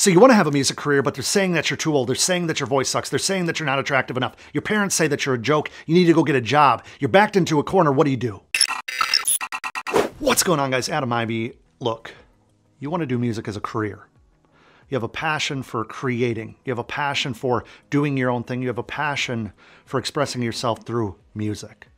So you want to have a music career, but they're saying that you're too old. They're saying that your voice sucks. They're saying that you're not attractive enough. Your parents say that you're a joke. You need to go get a job. You're backed into a corner. What do? What's going on, guys? Adam Ivy. Look, you want to do music as a career. You have a passion for creating. You have a passion for doing your own thing. You have a passion for expressing yourself through music.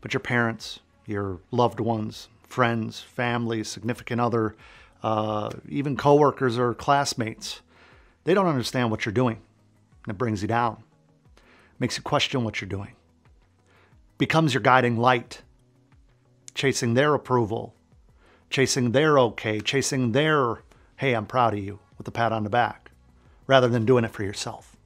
But your parents, your loved ones, friends, family, significant other, even coworkers or classmates, they don't understand what you're doing. And it brings you down. Makes you question what you're doing. Becomes your guiding light. Chasing their approval. Chasing their okay. Chasing their, hey, I'm proud of you, with a pat on the back, rather than doing it for yourself.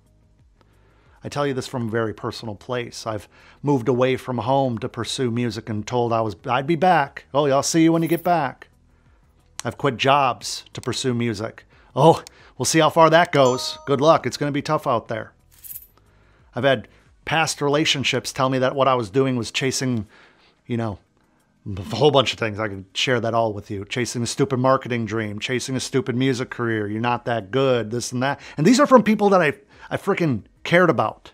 I tell you this from a very personal place. I've moved away from home to pursue music and told I'd be back. Oh, I'll see you when you get back. I've quit jobs to pursue music. Oh, we'll see how far that goes. Good luck. It's going to be tough out there. I've had past relationships tell me that what I was doing was chasing, a whole bunch of things. I could share that all with you. Chasing a stupid marketing dream, chasing a stupid music career. You're not that good, this and that. And these are from people that I freaking cared about.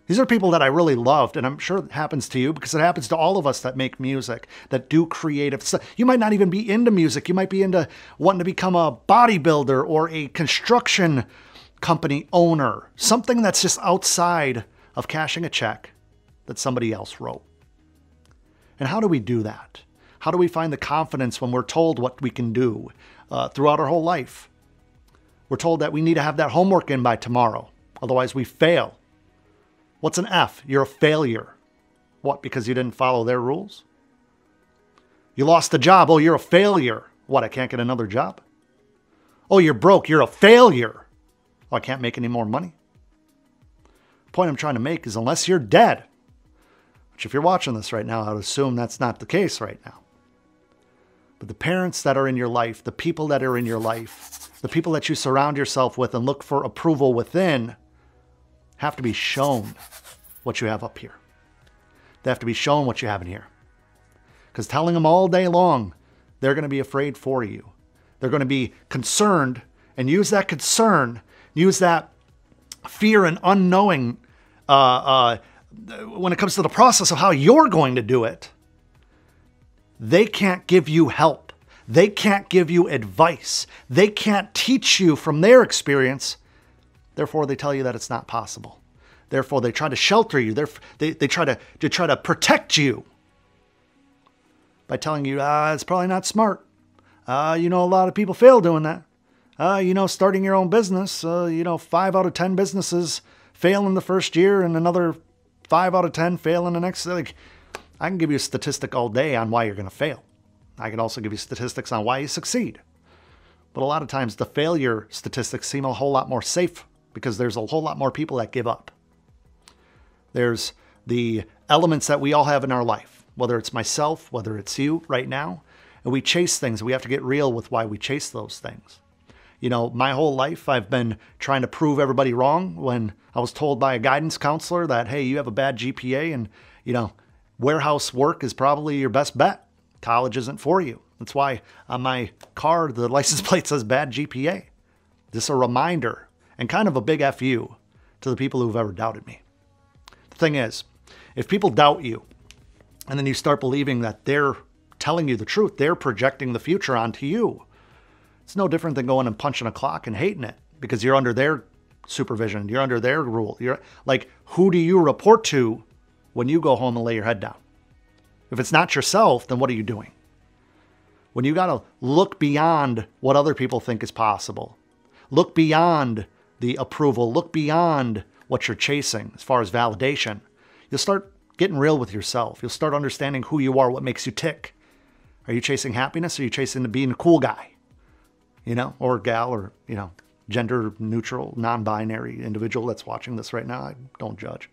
These are people that I really loved, and I'm sure it happens to you because it happens to all of us that make music, that do creative stuff. You might not even be into music. You might be into wanting to become a bodybuilder or a construction company owner, something that's just outside of cashing a check that somebody else wrote. And how do we do that? How do we find the confidence when we're told what we can do throughout our whole life? We're told that we need to have that homework in by tomorrow, otherwise we fail. What's an F? You're a failure. What, because you didn't follow their rules? You lost a job. Oh, you're a failure. What, I can't get another job? Oh, you're broke. You're a failure. Oh, I can't make any more money. The point I'm trying to make is unless you're dead, which if you're watching this right now, I would assume that's not the case right now. But the parents that are in your life, the people that are in your life, the people that you surround yourself with and look for approval within have to be shown what you have up here. They have to be shown what you have in here. Because telling them all day long, they're going to be afraid for you. They're going to be concerned and use that concern, use that fear and unknowing when it comes to the process of how you're going to do it. They can't give you help. They can't give you advice. They can't teach you from their experience. Therefore, they tell you that it's not possible. Therefore, they try to shelter you. They try to protect you by telling you, it's probably not smart. A lot of people fail doing that. Starting your own business, 5 out of 10 businesses fail in the first year and another 5 out of 10 fail in the next. Like, I can give you a statistic all day on why you're going to fail. I can also give you statistics on why you succeed. But a lot of times the failure statistics seem a whole lot more safe because there's a whole lot more people that give up. There's the elements that we all have in our life, whether it's myself, whether it's you right now, and we chase things. We have to get real with why we chase those things. My whole life I've been trying to prove everybody wrong when I was told by a guidance counselor that, hey, you have a bad GPA and, warehouse work is probably your best bet. College isn't for you. That's why on my car, the license plate says bad GPA. Just a reminder and kind of a big FU to the people who've ever doubted me. The thing is, if people doubt you and then you start believing that they're telling you the truth, they're projecting the future onto you. It's no different than going and punching a clock and hating it because you're under their supervision. You're under their rule. You're like, who do you report to when you go home and lay your head down? If it's not yourself, then what are you doing? When you got to look beyond what other people think is possible, look beyond the approval, look beyond what you're chasing as far as validation, you'll start getting real with yourself. You'll start understanding who you are, what makes you tick. Are you chasing happiness? Or are you chasing being a cool guy? Or gal, or, gender neutral, non-binary individual that's watching this right now. I don't judge.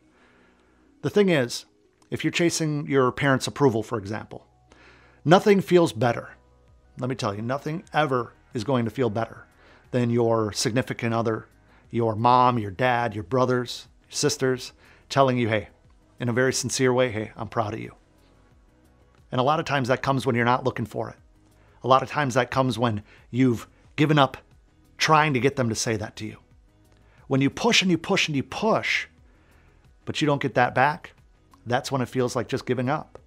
The thing is, if you're chasing your parents' approval, for example, nothing feels better. Let me tell you, nothing ever is going to feel better than your significant other, your mom, your dad, your brothers, your sisters, telling you, hey, in a very sincere way, hey, I'm proud of you. And a lot of times that comes when you're not looking for it. A lot of times that comes when you've given up trying to get them to say that to you. When you push and you push and you push, but you don't get that back, that's when it feels like just giving up.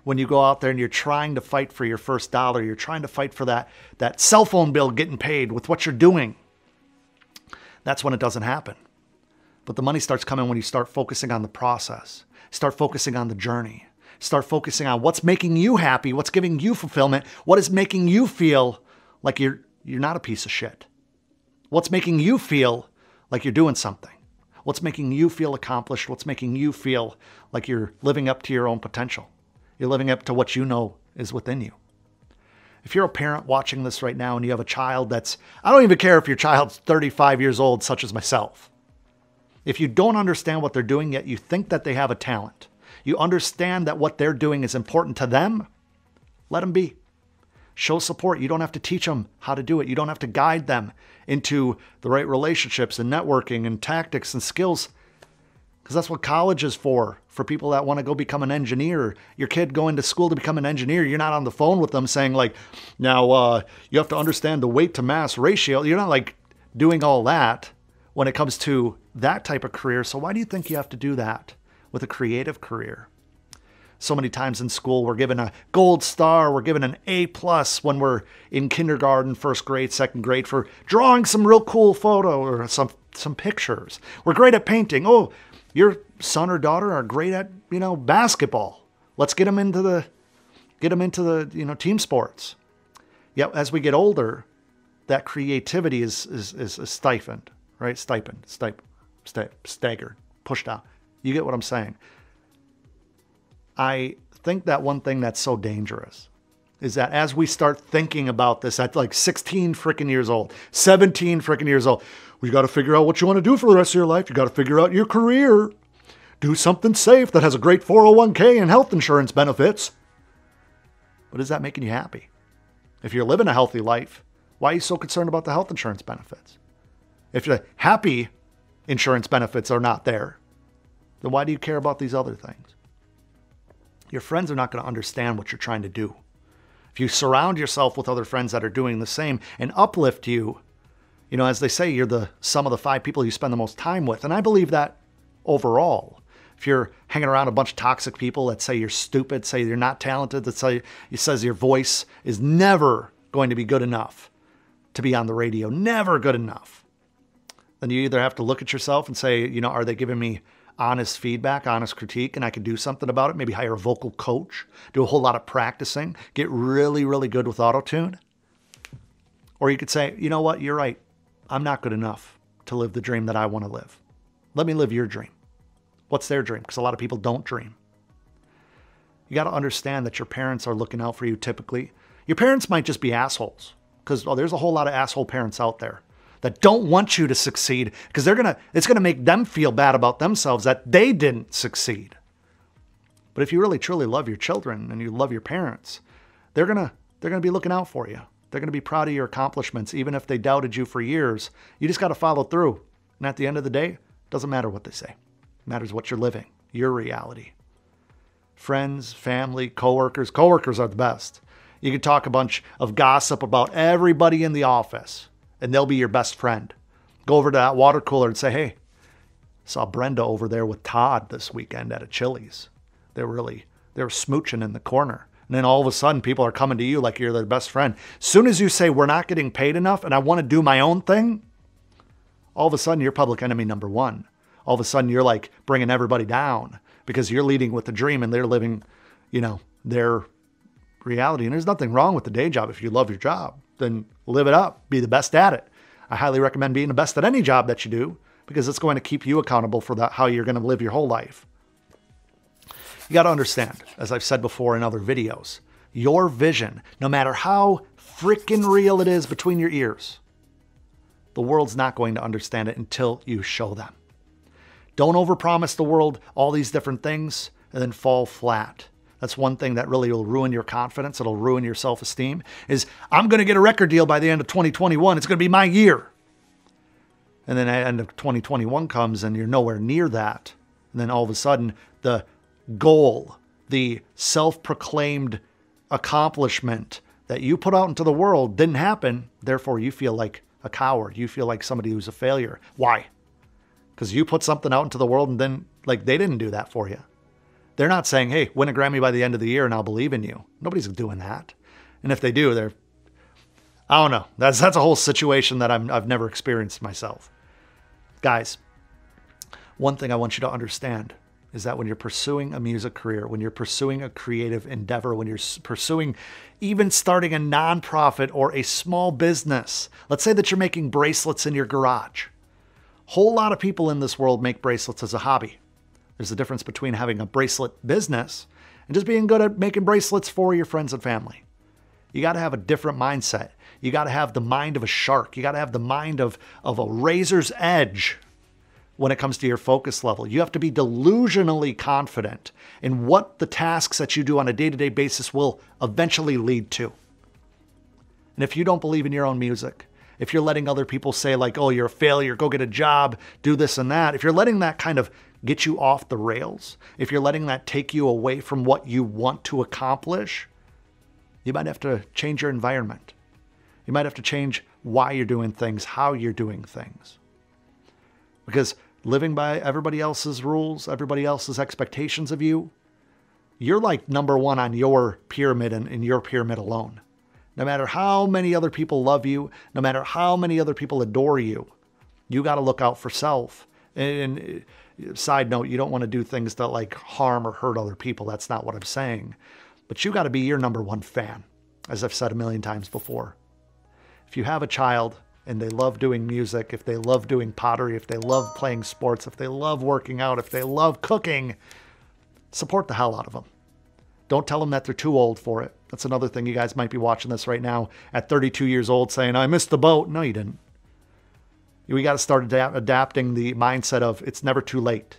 When you go out there and you're trying to fight for your first dollar, you're trying to fight for that cell phone bill getting paid with what you're doing, that's when it doesn't happen. But the money starts coming when you start focusing on the process, start focusing on the journey, start focusing on what's making you happy, what's giving you fulfillment, what is making you feel like you're not a piece of shit. What's making you feel like you're doing something? What's making you feel accomplished? What's making you feel like you're living up to your own potential? You're living up to what you know is within you. If you're a parent watching this right now and you have a child I don't even care if your child's 35 years old, such as myself. If you don't understand what they're doing yet, you think that they have a talent. You understand that what they're doing is important to them, let them be. Show support. You don't have to teach them how to do it. You don't have to guide them into the right relationships and networking and tactics and skills, because that's what college is for people that want to go become an engineer. Your kid going to school to become an engineer, you're not on the phone with them saying like, now you have to understand the weight to mass ratio. You're not like doing all that when it comes to that type of career. So why do you think you have to do that with a creative career? So many times in school, we're given a gold star, we're given an A+ when we're in kindergarten, first grade, second grade for drawing some real cool photo or some pictures. We're great at painting. Oh, your son or daughter are great at, basketball. Let's get them into the team sports. Yet as we get older, that creativity is stifled, right? Staggered, pushed out. You get what I'm saying? I think that one thing that's so dangerous is that as we start thinking about this at like 16 freaking years old, 17 freaking years old, we got to figure out what you want to do for the rest of your life. You got to figure out your career. Do something safe that has a great 401k and health insurance benefits. But is that making you happy? If you're living a healthy life, why are you so concerned about the health insurance benefits? If the happy insurance benefits are not there, then why do you care about these other things? Your friends are not going to understand what you're trying to do. If you surround yourself with other friends that are doing the same and uplift you, as they say, you're the sum of the 5 people you spend the most time with. And I believe that overall. If you're hanging around a bunch of toxic people that say you're stupid, say you're not talented, that says your voice is never going to be good enough to be on the radio, never good enough, then you either have to look at yourself and say, are they giving me honest feedback, honest critique, and I can do something about it? Maybe hire a vocal coach, do a whole lot of practicing, get really, really good with auto-tune. Or you could say, you know what, you're right. I'm not good enough to live the dream that I want to live. Let me live your dream. What's their dream? Because a lot of people don't dream. You got to understand that your parents are looking out for you typically. Your parents might just be assholes, because there's a whole lot of asshole parents out there that don't want you to succeed because it's going to make them feel bad about themselves that they didn't succeed. But if you really truly love your children and you love your parents, they're going to be looking out for you. They're going to be proud of your accomplishments, even if they doubted you for years. You just got to follow through. And at the end of the day, it doesn't matter what they say. It matters what you're living, your reality. Friends, family, coworkers. Coworkers are the best. You can talk a bunch of gossip about everybody in the office, and they'll be your best friend. Go over to that water cooler and say, hey, saw Brenda over there with Todd this weekend at a Chili's. They were smooching in the corner. And then all of a sudden, people are coming to you like you're their best friend. As soon as you say, we're not getting paid enough and I want to do my own thing, all of a sudden, you're public enemy number 1. All of a sudden, you're like bringing everybody down because you're leading with the dream and they're living, their reality. And there's nothing wrong with the day job. If you love your job, then live it up. Be the best at it. I highly recommend being the best at any job that you do because it's going to keep you accountable for how you're going to live your whole life. You got to understand, as I've said before in other videos, your vision, no matter how freaking real it is between your ears, the world's not going to understand it until you show them. Don't overpromise the world all these different things and then fall flat. That's one thing that really will ruin your confidence. It'll ruin your self-esteem is I'm going to get a record deal by the end of 2021. It's going to be my year. And then the end of 2021 comes and you're nowhere near that. And then all of a sudden the goal, the self-proclaimed accomplishment that you put out into the world didn't happen. Therefore, you feel like a coward. You feel like somebody who's a failure. Why? Because you put something out into the world and then, like, they didn't do that for you. They're not saying, hey, win a Grammy by the end of the year and I'll believe in you. Nobody's doing that. And if they do, I don't know. That's a whole situation that I've never experienced myself. Guys, one thing I want you to understand is that when you're pursuing a music career, when you're pursuing a creative endeavor, when you're pursuing even starting a nonprofit or a small business, let's say that you're making bracelets in your garage. Whole lot of people in this world make bracelets as a hobby. There's a difference between having a bracelet business and just being good at making bracelets for your friends and family. You got to have a different mindset. You got to have the mind of a shark. You got to have the mind of a razor's edge when it comes to your focus level. You have to be delusionally confident in what the tasks that you do on a day-to-day basis will eventually lead to. And if you don't believe in your own music, if you're letting other people say like, oh, you're a failure, go get a job, do this and that, if you're letting that kind of get you off the rails, if you're letting that take you away from what you want to accomplish, you might have to change your environment. You might have to change why you're doing things, how you're doing things. Because living by everybody else's rules, everybody else's expectations of you, you're like number one on your pyramid and in your pyramid alone. No matter how many other people love you, no matter how many other people adore you, you got to look out for self. And side note, you don't want to do things that like harm or hurt other people. That's not what I'm saying. But you got to be your number one fan, as I've said a million times before. If you have a child and they love doing music, if they love doing pottery, if they love playing sports, if they love working out, if they love cooking, support the hell out of them. Don't tell them that they're too old for it. That's another thing. You guys might be watching this right now at 32 years old saying, I missed the boat. No, you didn't. We got to start adapting the mindset of it's never too late.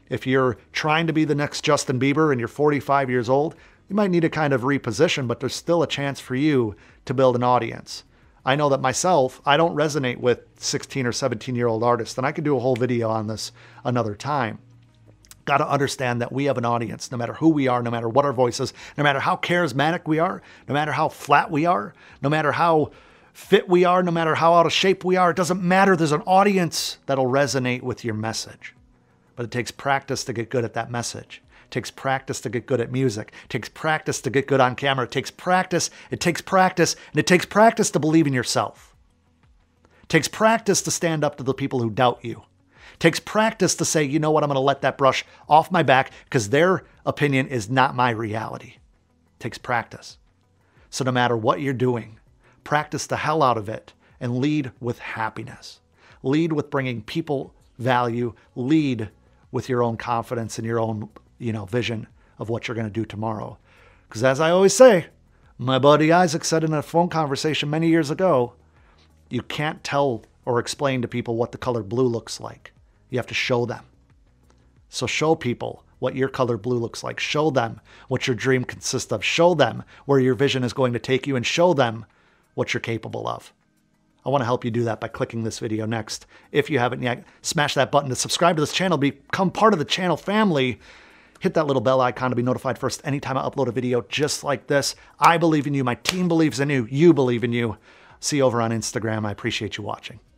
If you're trying to be the next Justin Bieber and you're 45 years old, you might need to kind of reposition, but there's still a chance for you to build an audience. I know that myself, I don't resonate with 16 or 17-year-old artists, and I could do a whole video on this another time. Got to understand that we have an audience, no matter who we are, no matter what our voice is, no matter how charismatic we are, no matter how flat we are, no matter how fit we are, no matter how out of shape we are. It doesn't matter. There's an audience that'll resonate with your message. But it takes practice to get good at that message. It takes practice to get good at music. It takes practice to get good on camera. It takes practice, and it takes practice to believe in yourself. It takes practice to stand up to the people who doubt you. It takes practice to say, you know what, I'm going to let that brush off my back because their opinion is not my reality. It takes practice. So no matter what you're doing, practice the hell out of it and lead with happiness. Lead with bringing people value. Lead with your own confidence and your own, vision of what you're going to do tomorrow. Because as I always say, my buddy Isaac said in a phone conversation many years ago, you can't tell or explain to people what the color blue looks like. You have to show them. So show people what your color blue looks like. Show them what your dream consists of. Show them where your vision is going to take you and show them what you're capable of. I want to help you do that by clicking this video next. If you haven't yet, smash that button to subscribe to this channel, become part of the channel family. Hit that little bell icon to be notified first anytime I upload a video just like this. I believe in you. My team believes in you. You believe in you. See you over on Instagram. I appreciate you watching.